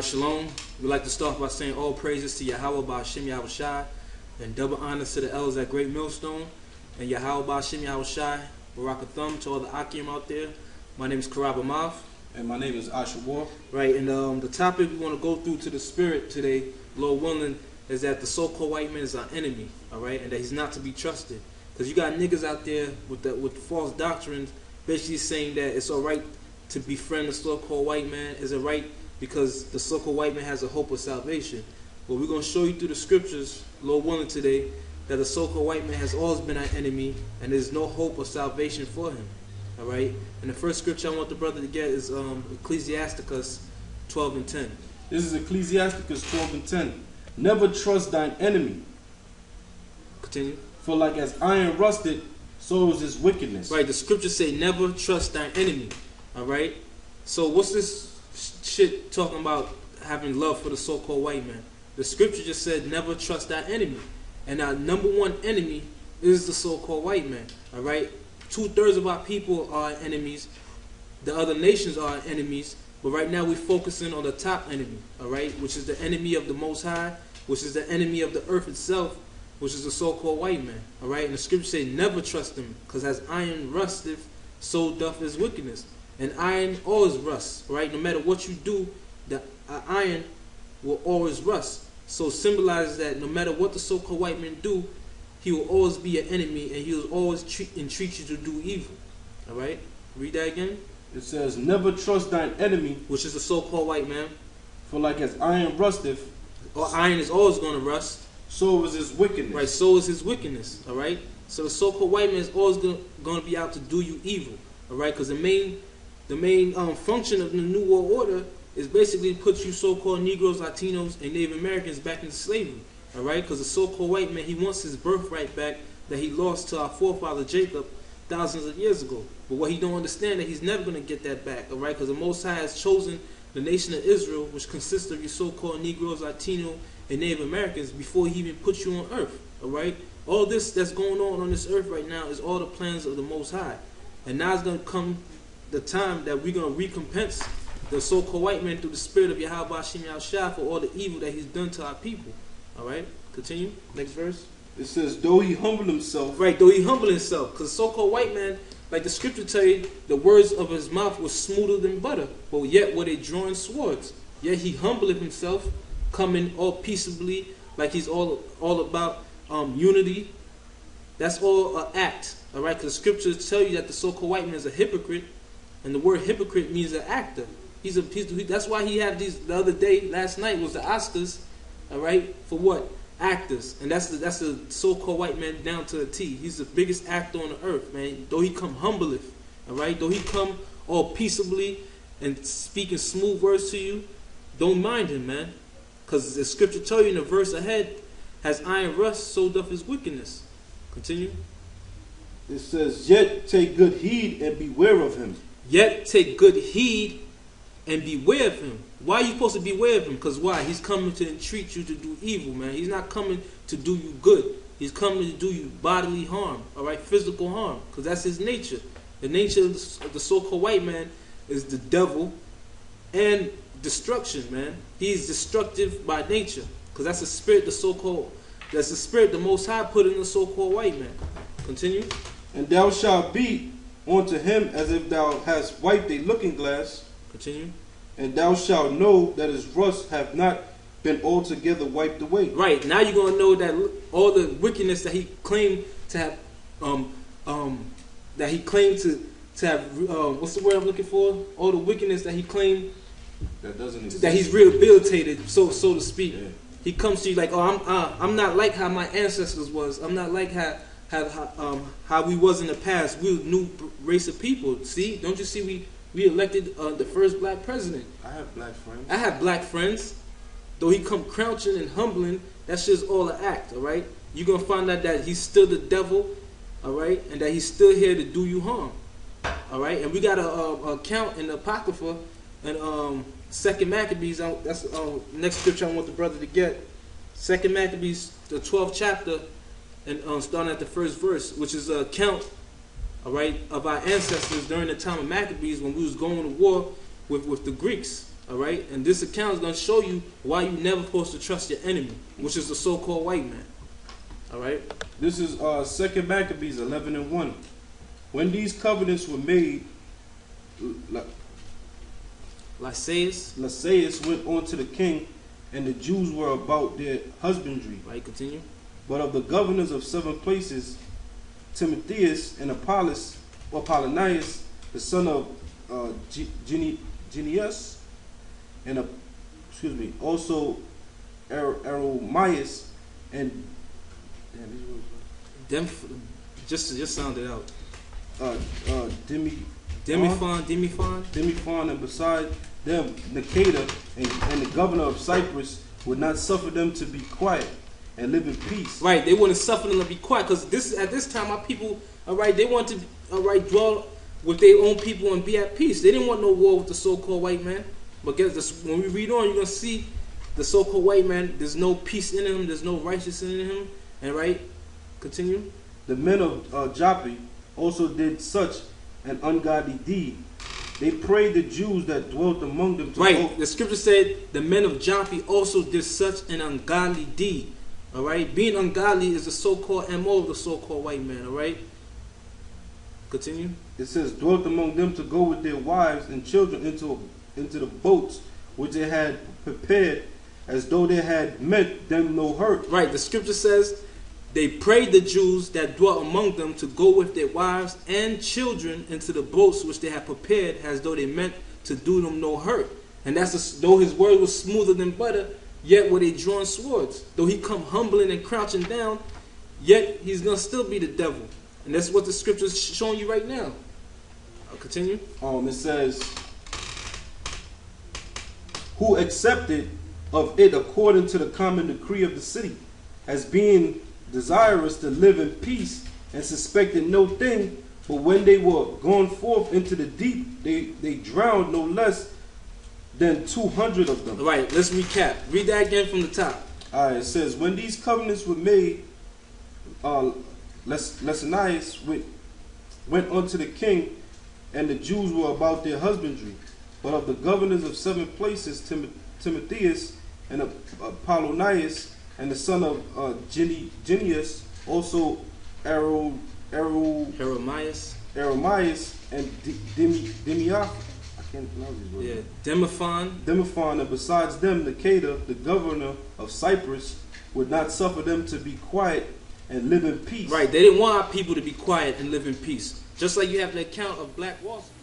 Shalom. We'd like to start by saying all praises to Yahweh Ba'Shem Yahweh Shai, and double honors to the elders at Great Millstone, and Yahweh Ba'Shem Yahweh Shai, Baraka Thumb to all the Akim out there. My name is Karab Amav. And my name is N.W.O. Right, and the topic we want to go through to the spirit today, Lord willing, is that the so-called white man is our enemy, all right, and that he's not to be trusted. Because you got niggas out there with false doctrines basically saying that it's all right to befriend the so-called white man. Is it right because the so-called white man has a hope of salvation? Well, we're going to show you through the scriptures, Lord willing today, that the so-called white man has always been our enemy and there's no hope of salvation for him. All right? And the first scripture I want the brother to get is Ecclesiasticus 12 and 10. This is Ecclesiasticus 12 and 10. Never trust thine enemy. Continue. For like as iron rusted, so is his wickedness. Right, the scriptures say never trust thine enemy. All right? So what's this shit talking about having love for the so-called white man? The scripture just said never trust thy enemy. And our number one enemy is the so-called white man. All right? 2/3 of our people are enemies. The other nations are enemies. But right now we're focusing on the top enemy. All right? Which is the enemy of the Most High. Which is the enemy of the earth itself. Which is the so-called white man. All right? And the scripture say never trust him. Because as iron rusteth, so doth his wickedness. And iron always rusts, right? No matter what you do, the iron will always rust. So symbolizes that no matter what the so-called white man do, he will always be an enemy and he will always entreat you to do evil. All right? Read that again. It says, never trust thine enemy. Which is the so-called white man. For like as iron rusteth, or iron is always going to rust. So is his wickedness. Right, so is his wickedness. All right? So the so-called white man is always going to be out to do you evil. All right? Because the main function of the New World Order is basically to put you so-called Negroes, Latinos, and Native Americans back into slavery. All right? Because the so-called white man, he wants his birthright back that he lost to our forefather Jacob thousands of years ago. But what he don't understand that he's never going to get that back. All right? Because the Most High has chosen the nation of Israel, which consists of your so-called Negroes, Latino, and Native Americans, before he even put you on earth. All right? All this that's going on this earth right now is all the plans of the Most High. And now it's going to come the time that we're going to recompense the so-called white man through the spirit of Yahweh Ba'Shem Yahweh Shai for all the evil that he's done to our people. All right? Continue. Next verse. It says, though he humbled himself. Right, though he humbled himself. Because the so-called white man, like the scripture tell you, the words of his mouth were smoother than butter, but yet were they drawing swords. Yet he humbled himself, coming all peaceably, like he's all about unity. That's all an act. All right? Because the scriptures tell you that the so-called white man is a hypocrite. And the word hypocrite means an actor. That's why he had these the other day, last night was the Oscars, all right, for what? Actors. And that's the so-called white man down to a T. He's the biggest actor on the earth, man. Though he come humbleth, all right? Though he come all peaceably and speaking smooth words to you, don't mind him, man. Because the scripture tell you in the verse ahead, has iron rust, so doth his wickedness. Continue. It says, yet take good heed and beware of him. Yet take good heed and beware of him. Why are you supposed to beware of him? Because why? He's coming to entreat you to do evil, man. He's not coming to do you good. He's coming to do you bodily harm, all right, physical harm, because that's his nature. The nature of the so-called white man is the devil and destruction, man. He's destructive by nature, because that's the spirit that's the spirit the Most High put in the so-called white man. Continue. And thou shalt be unto him as if thou hast wiped a looking glass. Continue. And thou shalt know that his rust have not been altogether wiped away. Right, now you're going to know that all the wickedness that he claimed to have, what's the word I'm looking for? All the wickedness that he claimed that doesn't exist. That he's rehabilitated, so to speak. Yeah. He comes to you like, oh, I'm not like how my ancestors was. I'm not like how we was in the past. We're a new race of people. See, don't you see we elected the first black president. I have black friends. I have black friends. Though he come crouching and humbling, that's just all an act, all right? You're going to find out that he's still the devil, all right? And that he's still here to do you harm, all right? And we got a account in the Apocrypha and 2 Maccabees. That's next scripture I want the brother to get. 2 Maccabees, the 12th chapter, and starting at the first verse, which is an account, all right, of our ancestors during the time of Maccabees when we was going to war with the Greeks, All right, and this account is gonna show you why you never supposed to trust your enemy, which is the so-called white man. All right. This is 2 Maccabees 11:1. When these covenants were made, Lysaeus went on to the king, and the Jews were about their husbandry. Right, continue. But of the governors of 7 places, Timotheus and Apollonius, the son of Genius, and also Aromius and just sound it out. Demiphon, and beside them Nicator and the governor of Cyprus would not suffer them to be quiet and live in peace. Right, they wouldn't suffer them to be quiet, because at this time our people, all right, they want to dwell with their own people and be at peace. They didn't want no war with the so-called white man. But guess this, when we read on, you're gonna see the so-called white man. There's no peace in him. There's no righteousness in him. And right, continue. The men of Joppa also did such an ungodly deed. They prayed the Jews that dwelt among them to right. The scripture said the men of Joppa also did such an ungodly deed. All right, being ungodly is the so-called M.O. of the so-called white man. All right, continue. It says, dwelt among them to go with their wives and children into the boats which they had prepared, as though they had meant them no hurt. Right. The scripture says they prayed the Jews that dwelt among them to go with their wives and children into the boats which they had prepared, as though they meant to do them no hurt. And that's though his word was smoother than butter, yet were they drawn swords. Though he come humbling and crouching down, yet he's gonna still be the devil. And that's what the scripture is showing you right now. I'll continue. It says, who accepted of it according to the common decree of the city, as being desirous to live in peace, and suspected no thing. But when they were gone forth into the deep, they drowned no less than 200 of them. All right, let's recap. Read that again from the top. All right, it says, when these covenants were made, Lysaeus went unto the king, and the Jews were about their husbandry. But of the governors of 7 places, Timotheus and Apollonius, and the son of Genius, also Aromius and Demiaph. I can't pronounce these words. Yeah, Demiphon, and besides them, Nicator, the governor of Cyprus, would not suffer them to be quiet and live in peace. Right, they didn't want our people to be quiet and live in peace. Just like you have the account of Black Wall Street.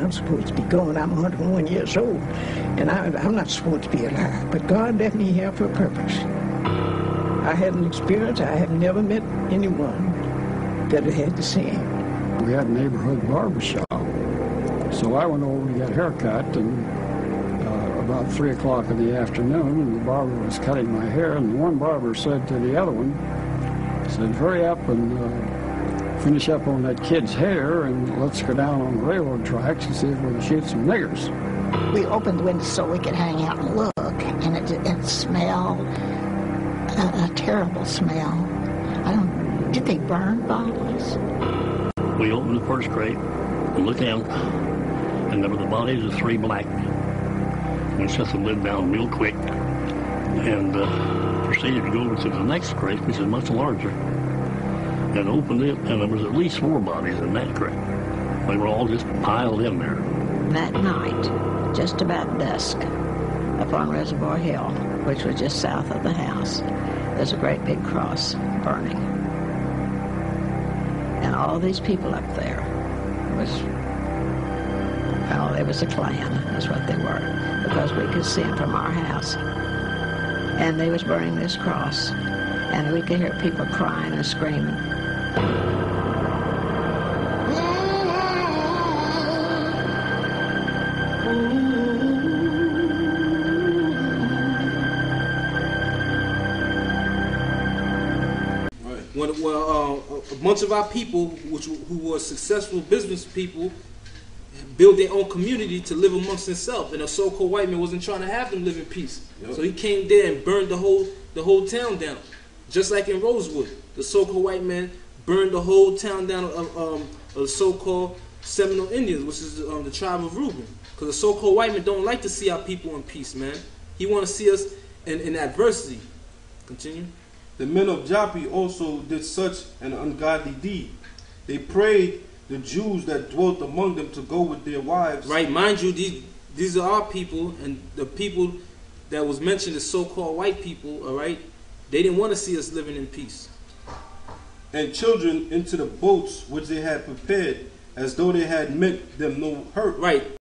I'm supposed to be gone. I'm 101 years old, and I'm not supposed to be alive. But God left me here for a purpose. I had an experience. I have never met anyone that had the same. We had a neighborhood barber shop, so I went over to get a haircut, and about 3 o'clock in the afternoon, and the barber was cutting my hair, and one barber said to the other one, said, hurry up and finish up on that kid's hair, and let's go down on the railroad tracks and see if we can shoot some niggers. We opened the window so we could hang out and look, and it smelled, a terrible smell. Did they burn bodies? We opened the first crate and looked out, and there were the bodies of 3 black. We shut the lid down real quick and proceeded to go over to the next crate, which is much larger, and opened it, and there was at least 4 bodies in that crate. They were all just piled in there. that night, just about dusk, up on Reservoir Hill, which was just south of the house, there's a great big cross burning. And all these people up there it was a Klan, is what they were, because we could see them from our house. And they was burning this cross, and we could hear people crying and screaming. When a bunch of our people, who were successful business people, built their own community to live amongst themselves, and the so-called white man wasn't trying to have them live in peace. Yep. So he came there and burned the whole town down, just like in Rosewood. The so-called white man burned the whole town down of the so-called Seminole Indians, which is the tribe of Reuben. Because the so-called white man don't like to see our people in peace, man. He want to see us in adversity. Continue. The men of Joppa also did such an ungodly deed. They prayed the Jews that dwelt among them to go with their wives. Right, mind you, these are our people, and the people that was mentioned as so-called white people, all right, they didn't want to see us living in peace. And children into the boats which they had prepared, as though they had meant them no hurt. Right.